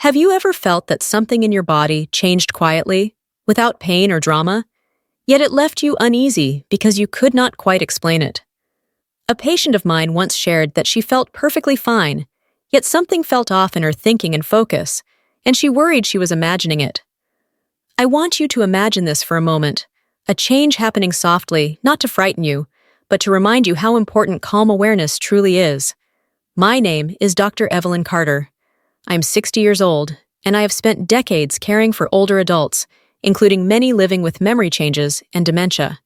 Have you ever felt that something in your body changed quietly, without pain or drama, yet it left you uneasy because you could not quite explain it? A patient of mine once shared that she felt perfectly fine, yet something felt off in her thinking and focus, and she worried she was imagining it. I want you to imagine this for a moment, a change happening softly, not to frighten you, but to remind you how important calm awareness truly is. My name is Dr. Evelyn Carter. I'm 60 years old, and I have spent decades caring for older adults, including many living with memory changes and dementia.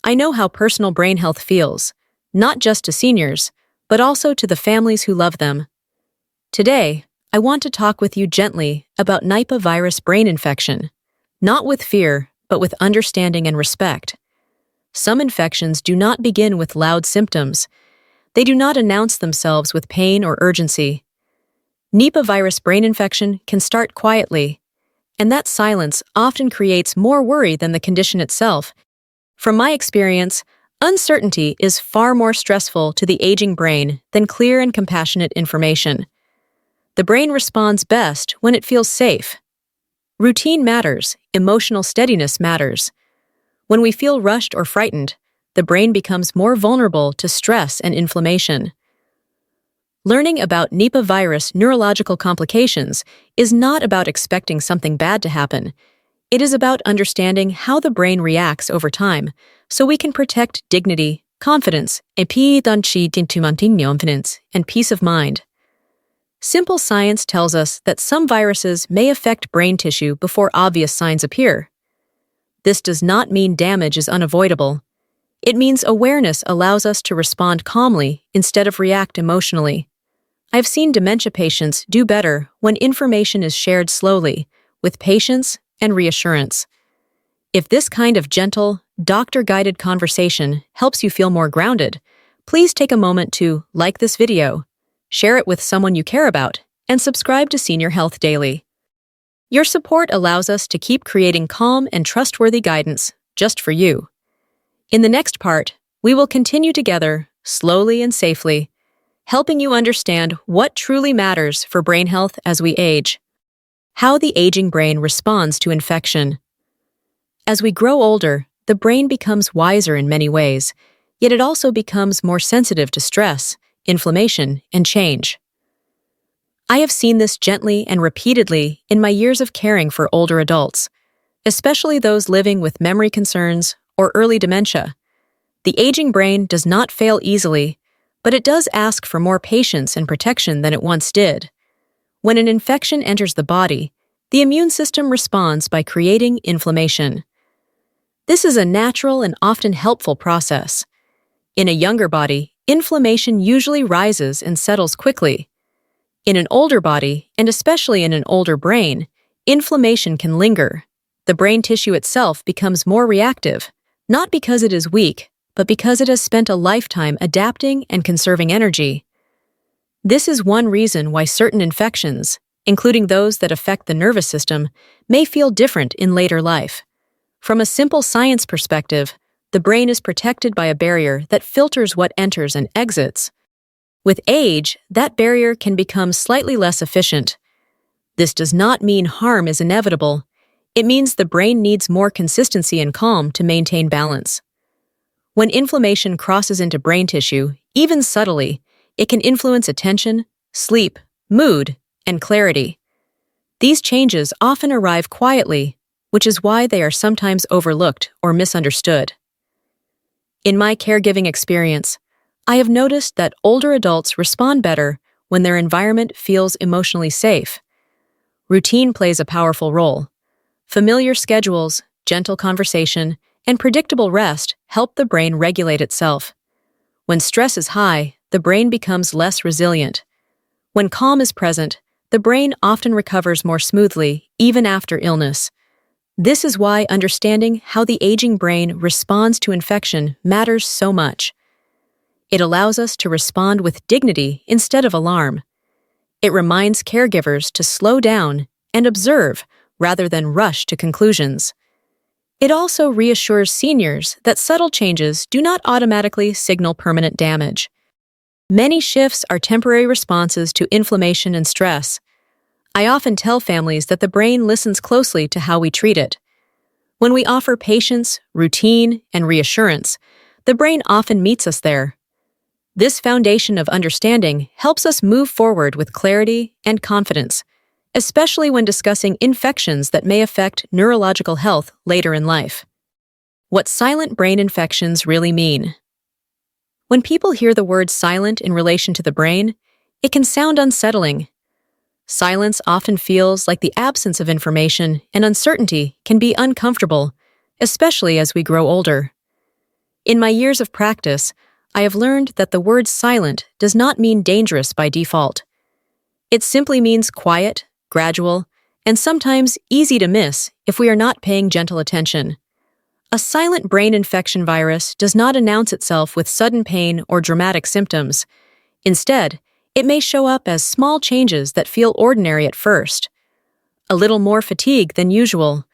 I know how personal brain health feels, not just to seniors, but also to the families who love them. Today, I want to talk with you gently about Nipah virus brain infection, not with fear, but with understanding and respect. Some infections do not begin with loud symptoms. They do not announce themselves with pain or urgency. Nipah virus brain infection can start quietly, and that silence often creates more worry than the condition itself. From my experience, uncertainty is far more stressful to the aging brain than clear and compassionate information. The brain responds best when it feels safe. Routine matters, emotional steadiness matters. When we feel rushed or frightened, the brain becomes more vulnerable to stress and inflammation. Learning about Nipah virus neurological complications is not about expecting something bad to happen. It is about understanding how the brain reacts over time, so we can protect dignity, confidence, and peace of mind. Simple science tells us that some viruses may affect brain tissue before obvious signs appear. This does not mean damage is unavoidable. It means awareness allows us to respond calmly instead of react emotionally. I've seen dementia patients do better when information is shared slowly, with patience and reassurance. If this kind of gentle, doctor-guided conversation helps you feel more grounded, please take a moment to like this video, share it with someone you care about, and subscribe to Senior Health Daily. Your support allows us to keep creating calm and trustworthy guidance just for you. In the next part, we will continue together, slowly and safely, helping you understand what truly matters for brain health as we age. How the aging brain responds to infection. As we grow older, the brain becomes wiser in many ways, yet it also becomes more sensitive to stress, inflammation, and change. I have seen this gently and repeatedly in my years of caring for older adults, especially those living with memory concerns or early dementia. The aging brain does not fail easily, but it does ask for more patience and protection than it once did. When an infection enters the body, the immune system responds by creating inflammation. This is a natural and often helpful process. In a younger body, inflammation usually rises and settles quickly. In an older body, and especially in an older brain, inflammation can linger. The brain tissue itself becomes more reactive, not because it is weak, but because it has spent a lifetime adapting and conserving energy. This is one reason why certain infections, including those that affect the nervous system, may feel different in later life. From a simple science perspective, the brain is protected by a barrier that filters what enters and exits. With age, that barrier can become slightly less efficient. This does not mean harm is inevitable. It means the brain needs more consistency and calm to maintain balance. When inflammation crosses into brain tissue, even subtly, it can influence attention, sleep, mood, and clarity. These changes often arrive quietly, which is why they are sometimes overlooked or misunderstood. In my caregiving experience, I have noticed that older adults respond better when their environment feels emotionally safe. Routine plays a powerful role. Familiar schedules, gentle conversation, and predictable rest help the brain regulate itself. When stress is high, the brain becomes less resilient. When calm is present, the brain often recovers more smoothly, even after illness. This is why understanding how the aging brain responds to infection matters so much. It allows us to respond with dignity instead of alarm. It reminds caregivers to slow down and observe rather than rush to conclusions. It also reassures seniors that subtle changes do not automatically signal permanent damage. Many shifts are temporary responses to inflammation and stress. I often tell families that the brain listens closely to how we treat it. When we offer patience, routine, and reassurance, the brain often meets us there. This foundation of understanding helps us move forward with clarity and confidence, especially when discussing infections that may affect neurological health later in life. What silent brain infections really mean. When people hear the word silent in relation to the brain, it can sound unsettling. Silence often feels like the absence of information, and uncertainty can be uncomfortable, especially as we grow older. In my years of practice, I have learned that the word silent does not mean dangerous by default. It simply means quiet, gradual, and sometimes easy to miss if we are not paying gentle attention. A silent brain infection virus does not announce itself with sudden pain or dramatic symptoms. Instead, it may show up as small changes that feel ordinary at first. A little more fatigue than usual,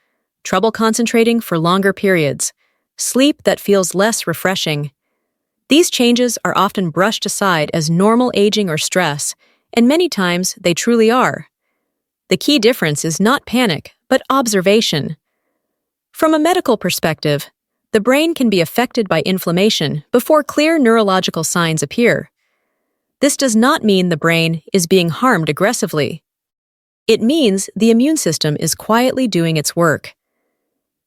trouble concentrating for longer periods, sleep that feels less refreshing. These changes are often brushed aside as normal aging or stress, and many times they truly are. The key difference is not panic, but observation. From a medical perspective, the brain can be affected by inflammation before clear neurological signs appear. This does not mean the brain is being harmed aggressively. It means the immune system is quietly doing its work.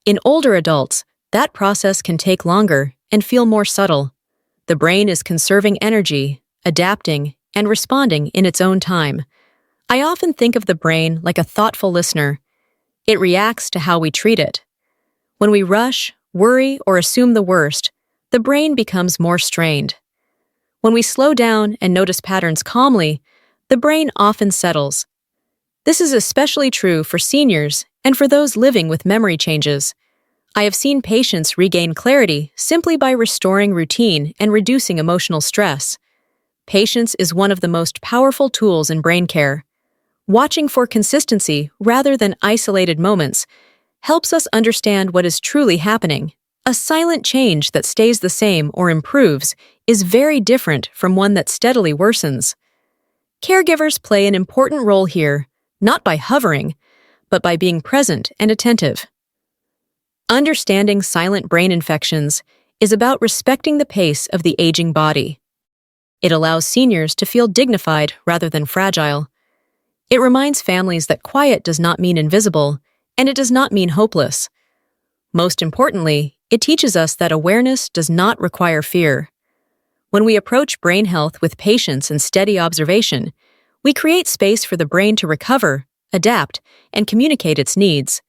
In older adults, that process can take longer and feel more subtle. The brain is conserving energy, adapting, and responding in its own time. I often think of the brain like a thoughtful listener. It reacts to how we treat it. When we rush, worry, or assume the worst, the brain becomes more strained. When we slow down and notice patterns calmly, the brain often settles. This is especially true for seniors and for those living with memory changes. I have seen patients regain clarity simply by restoring routine and reducing emotional stress. Patience is one of the most powerful tools in brain care. Watching for consistency rather than isolated moments helps us understand what is truly happening. A silent change that stays the same or improves is very different from one that steadily worsens. Caregivers play an important role here, not by hovering, but by being present and attentive. Understanding silent brain infections is about respecting the pace of the aging body. It allows seniors to feel dignified rather than fragile. It reminds families that quiet does not mean invisible, and it does not mean hopeless. Most importantly, it teaches us that awareness does not require fear. When we approach brain health with patience and steady observation, we create space for the brain to recover, adapt, and communicate its needs.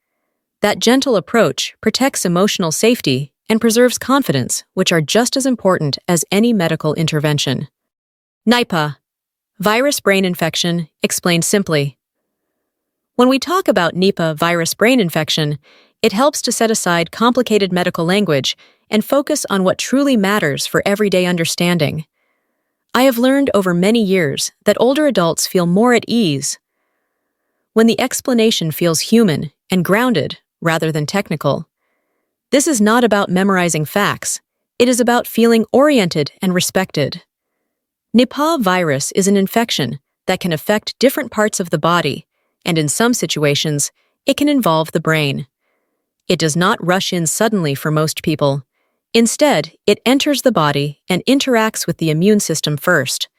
That gentle approach protects emotional safety and preserves confidence, which are just as important as any medical intervention. Nipah Virus brain infection, explained simply. When we talk about Nipah virus brain infection, it helps to set aside complicated medical language and focus on what truly matters for everyday understanding. I have learned over many years that older adults feel more at ease when the explanation feels human and grounded rather than technical. This is not about memorizing facts. It is about feeling oriented and respected. Nipah virus is an infection that can affect different parts of the body, and in some situations, it can involve the brain. It does not rush in suddenly for most people. Instead, it enters the body and interacts with the immune system first.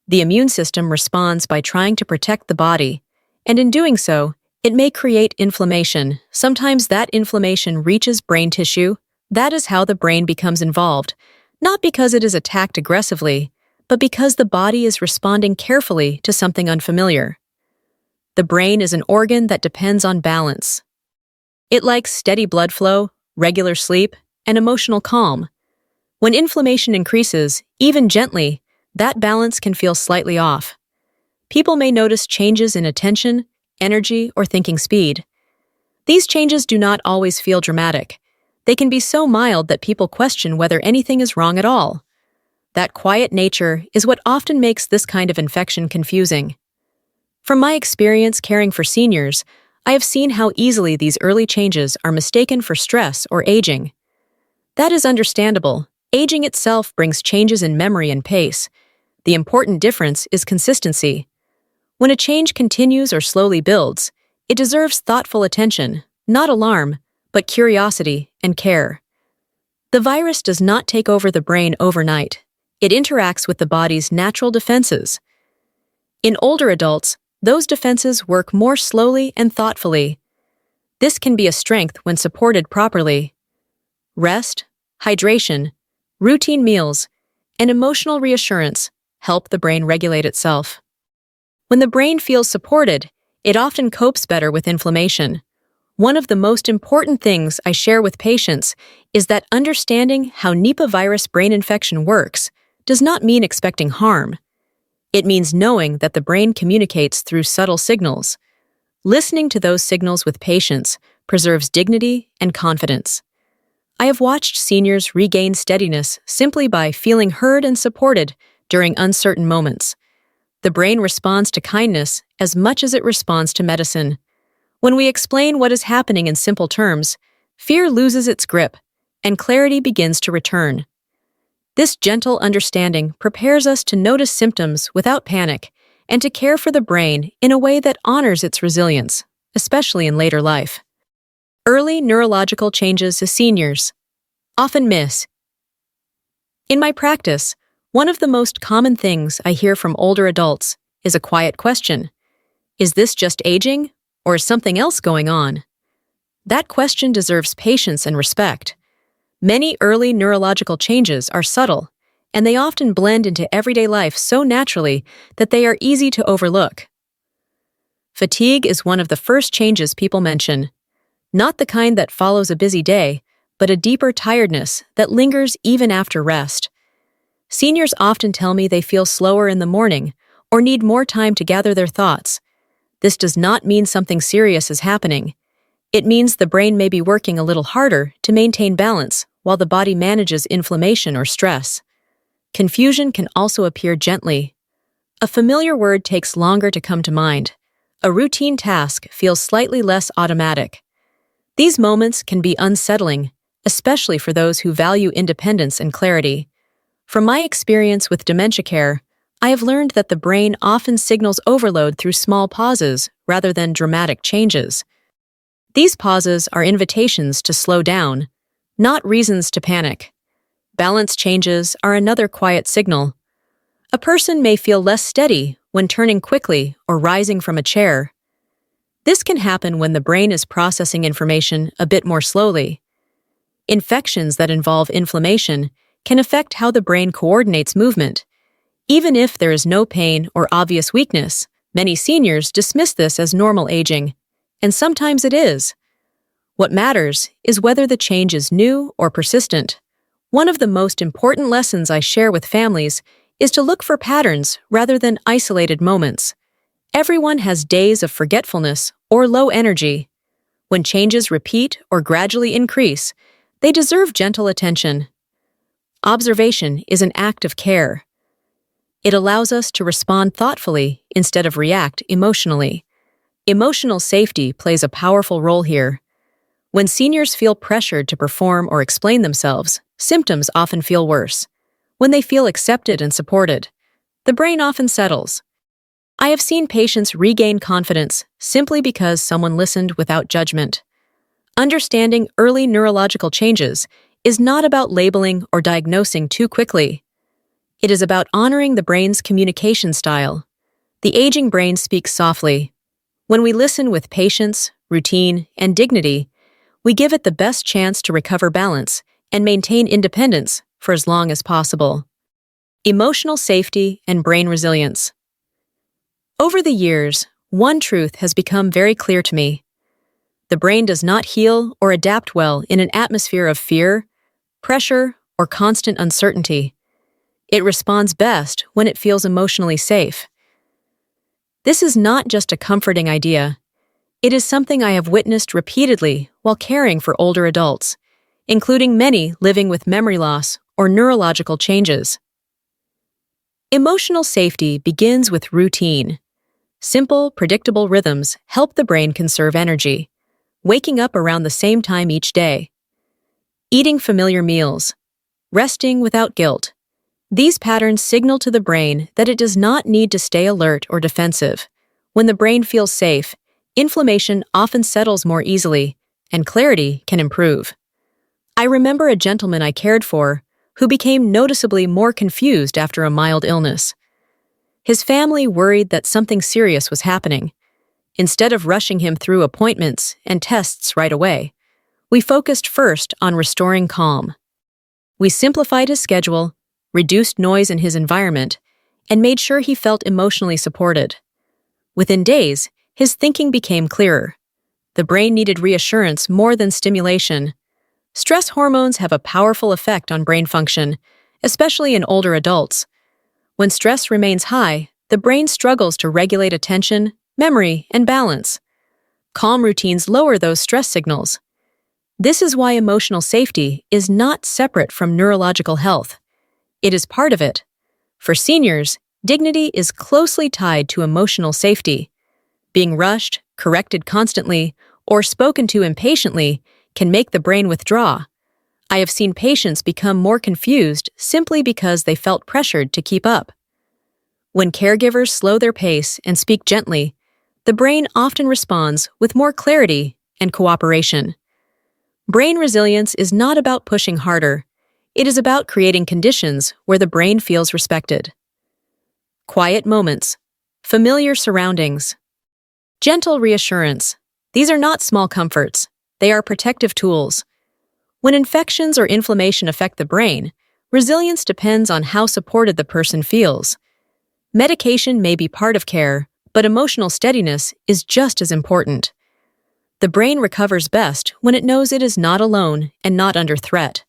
The immune system responds by trying to protect the body, and in doing so, it may create inflammation. Sometimes that inflammation reaches brain tissue. That is how the brain becomes involved, not because it is attacked aggressively, but because the body is responding carefully to something unfamiliar. The brain is an organ that depends on balance. It likes steady blood flow, regular sleep, and emotional calm. When inflammation increases, even gently, that balance can feel slightly off. People may notice changes in attention, energy, or thinking speed. These changes do not always feel dramatic. They can be so mild that people question whether anything is wrong at all. That quiet nature is what often makes this kind of infection confusing. From my experience caring for seniors, I have seen how easily these early changes are mistaken for stress or aging. That is understandable. Aging itself brings changes in memory and pace. The important difference is consistency. When a change continues or slowly builds, it deserves thoughtful attention, not alarm, but curiosity and care. The virus does not take over the brain overnight. It interacts with the body's natural defenses. In older adults, those defenses work more slowly and thoughtfully. This can be a strength when supported properly. Rest, hydration, routine meals, and emotional reassurance help the brain regulate itself. When the brain feels supported, it often copes better with inflammation. One of the most important things I share with patients is that understanding how Nipah virus brain infection works does not mean expecting harm. It means knowing that the brain communicates through subtle signals. Listening to those signals with patience preserves dignity and confidence. I have watched seniors regain steadiness simply by feeling heard and supported during uncertain moments. The brain responds to kindness as much as it responds to medicine. When we explain what is happening in simple terms, fear loses its grip and clarity begins to return. This gentle understanding prepares us to notice symptoms without panic and to care for the brain in a way that honors its resilience, especially in later life. Early neurological changes as seniors. Often miss. In my practice, one of the most common things I hear from older adults is a quiet question. Is this just aging, or is something else going on? That question deserves patience and respect. Many early neurological changes are subtle, and they often blend into everyday life so naturally that they are easy to overlook. Fatigue is one of the first changes people mention. Not the kind that follows a busy day, but a deeper tiredness that lingers even after rest. Seniors often tell me they feel slower in the morning or need more time to gather their thoughts. This does not mean something serious is happening. It means the brain may be working a little harder to maintain balance while the body manages inflammation or stress. Confusion can also appear gently. A familiar word takes longer to come to mind. A routine task feels slightly less automatic. These moments can be unsettling, especially for those who value independence and clarity. From my experience with dementia care, I have learned that the brain often signals overload through small pauses rather than dramatic changes. These pauses are invitations to slow down, not reasons to panic. Balance changes are another quiet signal. A person may feel less steady when turning quickly or rising from a chair. This can happen when the brain is processing information a bit more slowly. Infections that involve inflammation can affect how the brain coordinates movement. Even if there is no pain or obvious weakness, many seniors dismiss this as normal aging, and sometimes it is. What matters is whether the change is new or persistent. One of the most important lessons I share with families is to look for patterns rather than isolated moments. Everyone has days of forgetfulness or low energy. When changes repeat or gradually increase, they deserve gentle attention. Observation is an act of care. It allows us to respond thoughtfully instead of react emotionally. Emotional safety plays a powerful role here. When seniors feel pressured to perform or explain themselves, symptoms often feel worse. When they feel accepted and supported, the brain often settles. I have seen patients regain confidence simply because someone listened without judgment. Understanding early neurological changes is not about labeling or diagnosing too quickly. It is about honoring the brain's communication style. The aging brain speaks softly. When we listen with patience, routine, and dignity, we give it the best chance to recover balance and maintain independence for as long as possible. Emotional safety and brain resilience. Over the years, one truth has become very clear to me. The brain does not heal or adapt well in an atmosphere of fear, pressure, or constant uncertainty. It responds best when it feels emotionally safe. This is not just a comforting idea. It is something I have witnessed repeatedly while caring for older adults, including many living with memory loss or neurological changes. Emotional safety begins with routine. Simple, predictable rhythms help the brain conserve energy, waking up around the same time each day, eating familiar meals, resting without guilt. These patterns signal to the brain that it does not need to stay alert or defensive. When the brain feels safe, inflammation often settles more easily, and clarity can improve. I remember a gentleman I cared for who became noticeably more confused after a mild illness. His family worried that something serious was happening. Instead of rushing him through appointments and tests right away, we focused first on restoring calm. We simplified his schedule, reduced noise in his environment, and made sure he felt emotionally supported. Within days, his thinking became clearer. The brain needed reassurance more than stimulation. Stress hormones have a powerful effect on brain function, especially in older adults. When stress remains high, the brain struggles to regulate attention, memory, and balance. Calm routines lower those stress signals. This is why emotional safety is not separate from neurological health. It is part of it. For seniors, dignity is closely tied to emotional safety. Being rushed, corrected constantly, or spoken to impatiently can make the brain withdraw. I have seen patients become more confused simply because they felt pressured to keep up. When caregivers slow their pace and speak gently, the brain often responds with more clarity and cooperation. Brain resilience is not about pushing harder. It is about creating conditions where the brain feels respected. Quiet moments, familiar surroundings, gentle reassurance. These are not small comforts. They are protective tools. When infections or inflammation affect the brain, resilience depends on how supported the person feels. Medication may be part of care, but emotional steadiness is just as important. The brain recovers best when it knows it is not alone and not under threat.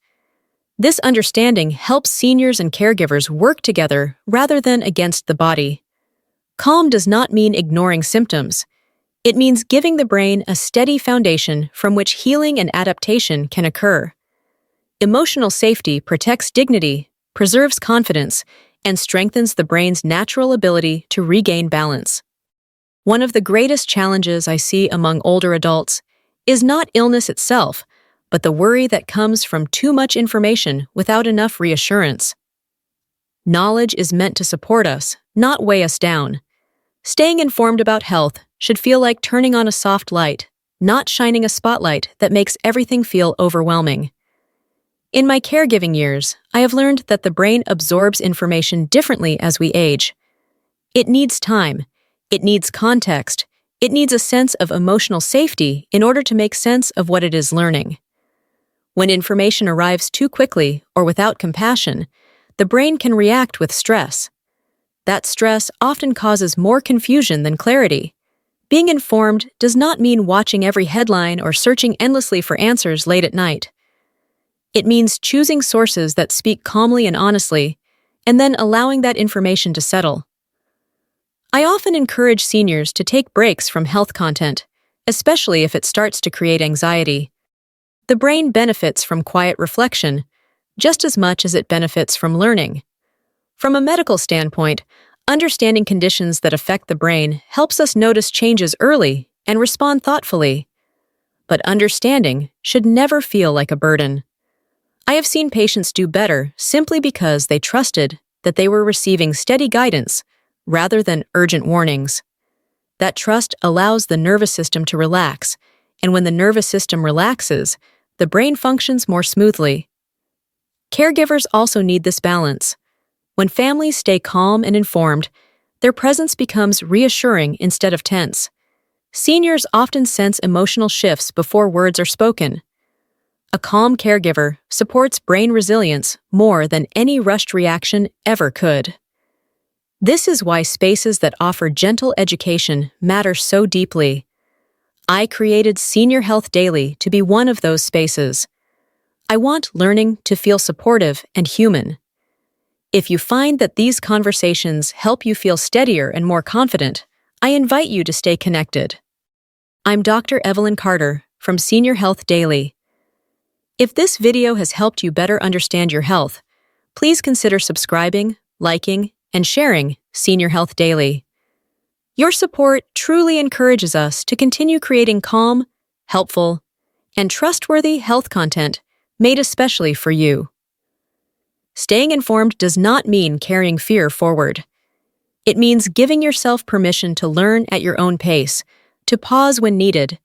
This understanding helps seniors and caregivers work together rather than against the body. Calm does not mean ignoring symptoms. It means giving the brain a steady foundation from which healing and adaptation can occur. Emotional safety protects dignity, preserves confidence, and strengthens the brain's natural ability to regain balance. One of the greatest challenges I see among older adults is not illness itself, but the worry that comes from too much information without enough reassurance. Knowledge is meant to support us, not weigh us down. Staying informed about health should feel like turning on a soft light, not shining a spotlight that makes everything feel overwhelming. In my caregiving years, I have learned that the brain absorbs information differently as we age. It needs time, it needs context, it needs a sense of emotional safety in order to make sense of what it is learning. When information arrives too quickly or without compassion, the brain can react with stress. That stress often causes more confusion than clarity. Being informed does not mean watching every headline or searching endlessly for answers late at night. It means choosing sources that speak calmly and honestly, and then allowing that information to settle. I often encourage seniors to take breaks from health content, especially if it starts to create anxiety. The brain benefits from quiet reflection, just as much as it benefits from learning. From a medical standpoint, understanding conditions that affect the brain helps us notice changes early and respond thoughtfully. But understanding should never feel like a burden. I have seen patients do better simply because they trusted that they were receiving steady guidance rather than urgent warnings. That trust allows the nervous system to relax, and when the nervous system relaxes, the brain functions more smoothly. Caregivers also need this balance. When families stay calm and informed, their presence becomes reassuring instead of tense. Seniors often sense emotional shifts before words are spoken. A calm caregiver supports brain resilience more than any rushed reaction ever could. This is why spaces that offer gentle education matter so deeply. I created Senior Health Daily to be one of those spaces. I want learning to feel supportive and human. If you find that these conversations help you feel steadier and more confident, I invite you to stay connected. I'm Dr. Evelyn Carter from Senior Health Daily. If this video has helped you better understand your health, please consider subscribing, liking, and sharing Senior Health Daily. Your support truly encourages us to continue creating calm, helpful, and trustworthy health content made especially for you. Staying informed does not mean carrying fear forward. It means giving yourself permission to learn at your own pace, to pause when needed,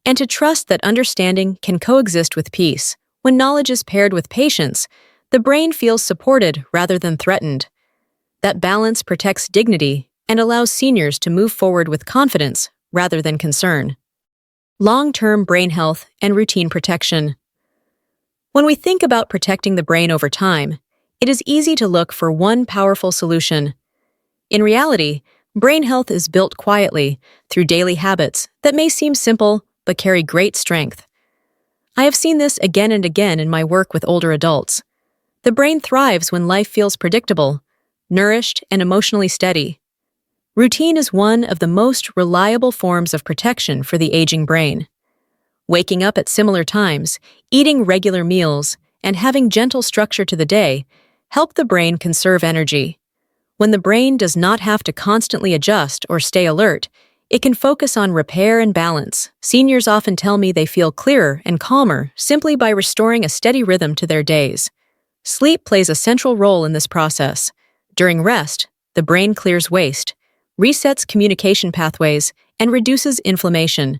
and to trust that understanding can coexist with peace. When knowledge is paired with patience, the brain feels supported rather than threatened. That balance protects dignity and allows seniors to move forward with confidence rather than concern. Long-term brain health and routine protection. When we think about protecting the brain over time, it is easy to look for one powerful solution. In reality, brain health is built quietly through daily habits that may seem simple but carry great strength. I have seen this again and again in my work with older adults. The brain thrives when life feels predictable, nourished, and emotionally steady. Routine is one of the most reliable forms of protection for the aging brain. Waking up at similar times, eating regular meals, and having gentle structure to the day help the brain conserve energy. When the brain does not have to constantly adjust or stay alert, it can focus on repair and balance. Seniors often tell me they feel clearer and calmer simply by restoring a steady rhythm to their days. Sleep plays a central role in this process. During rest, the brain clears waste, resets communication pathways, and reduces inflammation.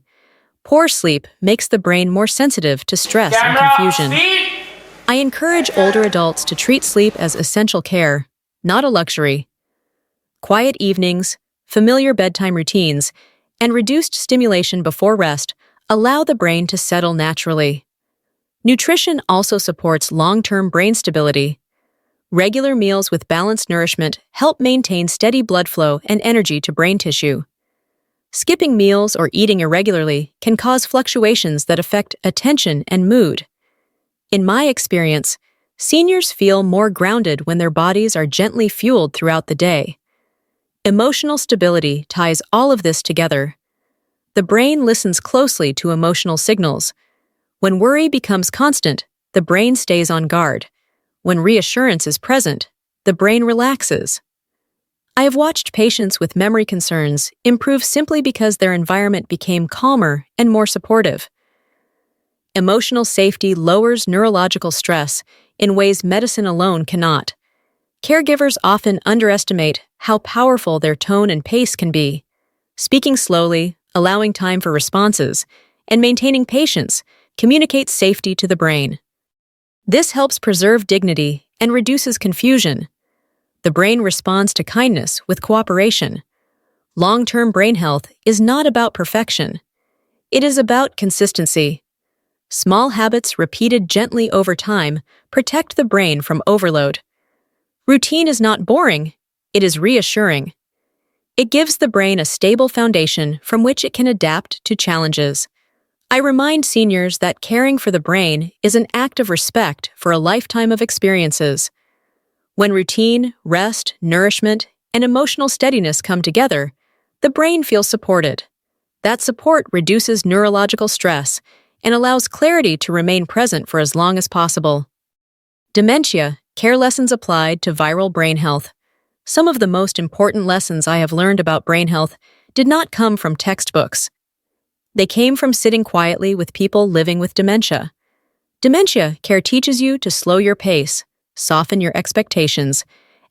Poor sleep makes the brain more sensitive to stress and confusion. I encourage older adults to treat sleep as essential care, not a luxury. Quiet evenings, familiar bedtime routines, and reduced stimulation before rest allow the brain to settle naturally. Nutrition also supports long-term brain stability. Regular meals with balanced nourishment help maintain steady blood flow and energy to brain tissue. Skipping meals or eating irregularly can cause fluctuations that affect attention and mood. In my experience, seniors feel more grounded when their bodies are gently fueled throughout the day. Emotional stability ties all of this together. The brain listens closely to emotional signals. When worry becomes constant, the brain stays on guard. When reassurance is present, the brain relaxes. I have watched patients with memory concerns improve simply because their environment became calmer and more supportive. Emotional safety lowers neurological stress in ways medicine alone cannot. Caregivers often underestimate how powerful their tone and pace can be. Speaking slowly, allowing time for responses, and maintaining patience communicates safety to the brain. This helps preserve dignity and reduces confusion. The brain responds to kindness with cooperation. Long-term brain health is not about perfection. It is about consistency. Small habits repeated gently over time protect the brain from overload. Routine is not boring, it is reassuring. It gives the brain a stable foundation from which it can adapt to challenges. I remind seniors that caring for the brain is an act of respect for a lifetime of experiences. When routine, rest, nourishment, and emotional steadiness come together, the brain feels supported. That support reduces neurological stress and allows clarity to remain present for as long as possible. Dementia, care lessons applied to viral brain health. Some of the most important lessons I have learned about brain health did not come from textbooks. They came from sitting quietly with people living with dementia. Dementia care teaches you to slow your pace, soften your expectations,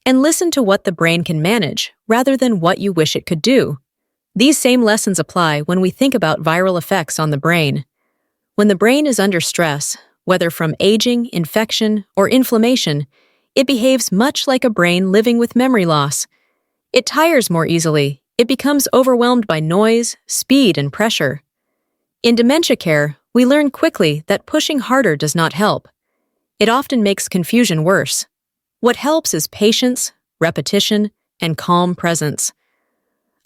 and listen to what the brain can manage rather than what you wish it could do. These same lessons apply when we think about viral effects on the brain. When the brain is under stress, whether from aging, infection, or inflammation, it behaves much like a brain living with memory loss. It tires more easily. It becomes overwhelmed by noise, speed, and pressure. In dementia care, we learn quickly that pushing harder does not help. It often makes confusion worse. What helps is patience, repetition, and calm presence.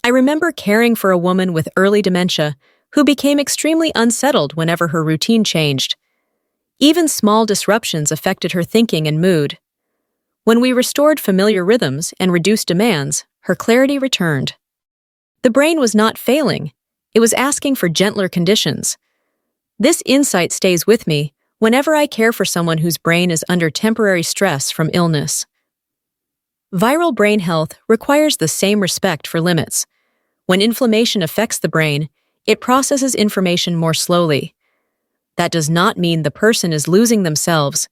I remember caring for a woman with early dementia who became extremely unsettled whenever her routine changed. Even small disruptions affected her thinking and mood. When we restored familiar rhythms and reduced demands, her clarity returned. The brain was not failing. It was asking for gentler conditions. This insight stays with me whenever I care for someone whose brain is under temporary stress from illness. Viral brain health requires the same respect for limits. When inflammation affects the brain, it processes information more slowly. That does not mean the person is losing themselves.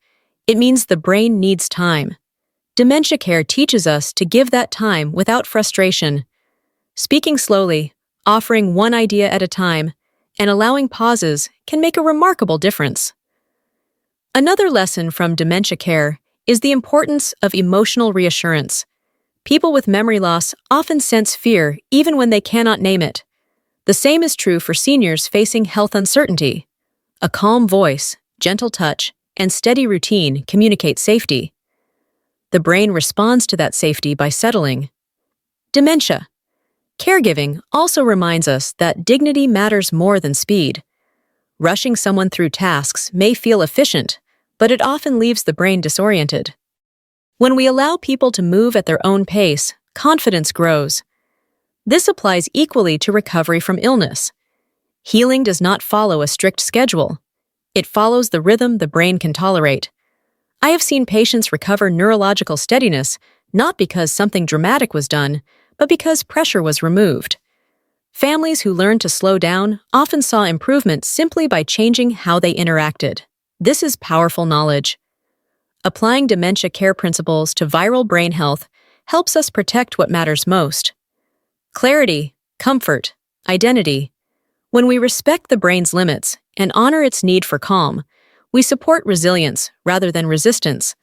It means the brain needs time. Dementia care teaches us to give that time without frustration, speaking slowly, offering one idea at a time, and allowing pauses can make a remarkable difference. Another lesson from dementia care is the importance of emotional reassurance. People with memory loss often sense fear even when they cannot name it. The same is true for seniors facing health uncertainty. A calm voice, gentle touch, and steady routine communicate safety. The brain responds to that safety by settling. Dementia. Caregiving also reminds us that dignity matters more than speed. Rushing someone through tasks may feel efficient, but it often leaves the brain disoriented. When we allow people to move at their own pace, confidence grows. This applies equally to recovery from illness. Healing does not follow a strict schedule. It follows the rhythm the brain can tolerate. I have seen patients recover neurological steadiness not because something dramatic was done, but because pressure was removed. Families who learned to slow down often saw improvement simply by changing how they interacted. This is powerful knowledge. Applying dementia care principles to viral brain health helps us protect what matters most. Clarity, comfort, identity. When we respect the brain's limits and honor its need for calm, we support resilience rather than resistance.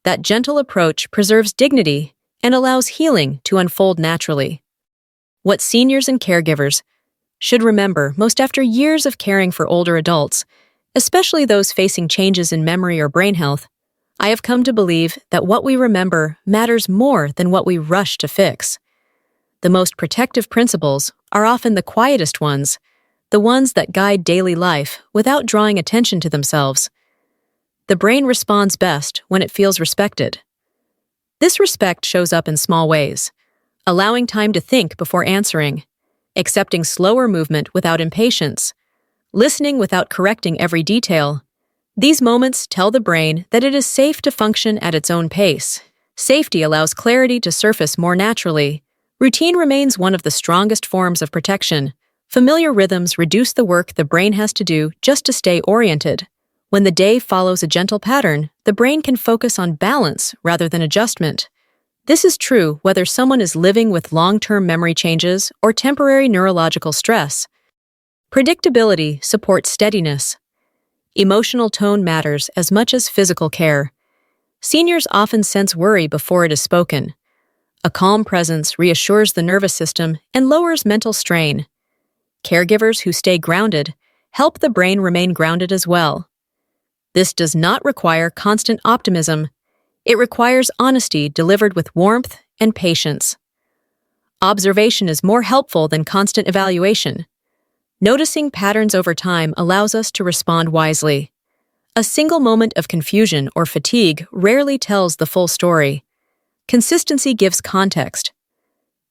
That gentle approach preserves dignity and allows healing to unfold naturally. What seniors and caregivers should remember most after years of caring for older adults, especially those facing changes in memory or brain health, I have come to believe that what we remember matters more than what we rush to fix. The most protective principles are often the quietest ones, the ones that guide daily life without drawing attention to themselves. The brain responds best when it feels respected. This respect shows up in small ways: allowing time to think before answering, accepting slower movement without impatience, listening without correcting every detail. These moments tell the brain that it is safe to function at its own pace. Safety allows clarity to surface more naturally. Routine remains one of the strongest forms of protection. Familiar rhythms reduce the work the brain has to do just to stay oriented. When the day follows a gentle pattern, the brain can focus on balance rather than adjustment. This is true whether someone is living with long-term memory changes or temporary neurological stress. Predictability supports steadiness. Emotional tone matters as much as physical care. Seniors often sense worry before it is spoken. A calm presence reassures the nervous system and lowers mental strain. Caregivers who stay grounded help the brain remain grounded as well. This does not require constant optimism. It requires honesty delivered with warmth and patience. Observation is more helpful than constant evaluation. Noticing patterns over time allows us to respond wisely. A single moment of confusion or fatigue rarely tells the full story. Consistency gives context.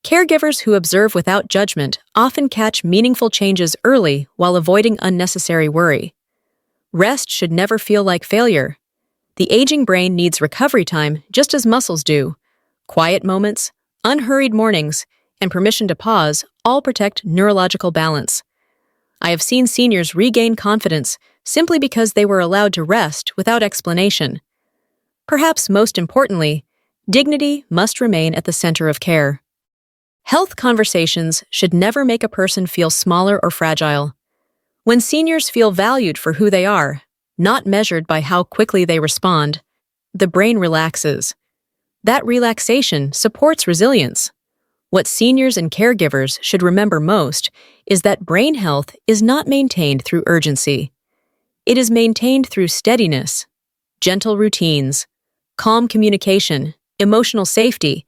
Caregivers who observe without judgment often catch meaningful changes early while avoiding unnecessary worry. Rest should never feel like failure. The aging brain needs recovery time just as muscles do. Quiet moments, unhurried mornings, and permission to pause all protect neurological balance. I have seen seniors regain confidence simply because they were allowed to rest without explanation. Perhaps most importantly, dignity must remain at the center of care. Health conversations should never make a person feel smaller or fragile. When seniors feel valued for who they are, not measured by how quickly they respond, the brain relaxes. That relaxation supports resilience. What seniors and caregivers should remember most is that brain health is not maintained through urgency. It is maintained through steadiness, gentle routines, calm communication, emotional safety.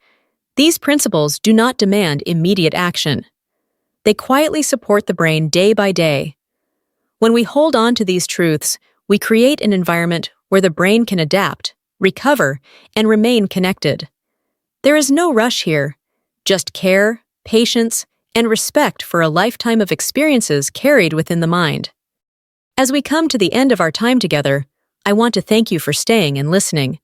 These principles do not demand immediate action. They quietly support the brain day by day. When we hold on to these truths, we create an environment where the brain can adapt, recover, and remain connected. There is no rush here, just care, patience, and respect for a lifetime of experiences carried within the mind. As we come to the end of our time together, I want to thank you for staying and listening.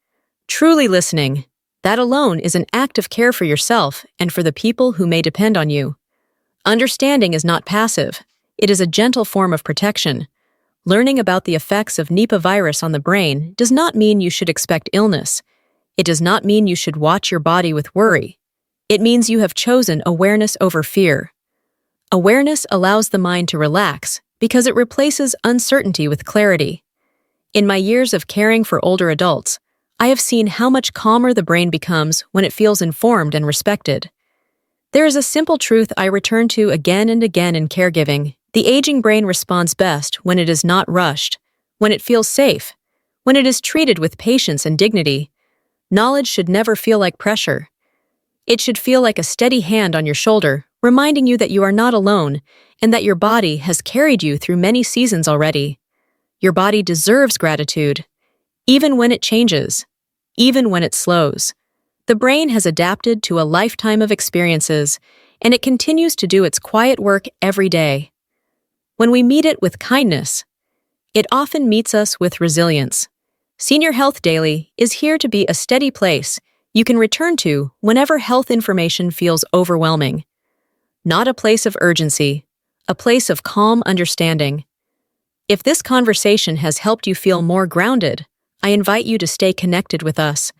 Truly listening. That alone is an act of care for yourself and for the people who may depend on you. Understanding is not passive. It is a gentle form of protection. Learning about the effects of Nipah virus on the brain does not mean you should expect illness. It does not mean you should watch your body with worry. It means you have chosen awareness over fear. Awareness allows the mind to relax because it replaces uncertainty with clarity. In my years of caring for older adults, I have seen how much calmer the brain becomes when it feels informed and respected. There is a simple truth I return to again and again in caregiving. The aging brain responds best when it is not rushed, when it feels safe, when it is treated with patience and dignity. Knowledge should never feel like pressure. It should feel like a steady hand on your shoulder, reminding you that you are not alone and that your body has carried you through many seasons already. Your body deserves gratitude, even when it changes, even when it slows. The brain has adapted to a lifetime of experiences, and it continues to do its quiet work every day. When we meet it with kindness, it often meets us with resilience. Senior Health Daily is here to be a steady place you can return to whenever health information feels overwhelming. Not a place of urgency, a place of calm understanding. If this conversation has helped you feel more grounded, I invite you to stay connected with us.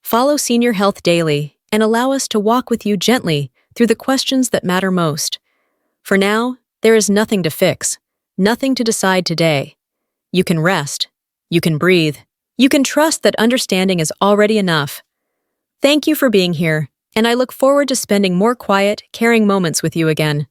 Follow Senior Health Daily and allow us to walk with you gently through the questions that matter most. For now, there is nothing to fix, nothing to decide today. You can rest, you can breathe, you can trust that understanding is already enough. Thank you for being here, and I look forward to spending more quiet, caring moments with you again.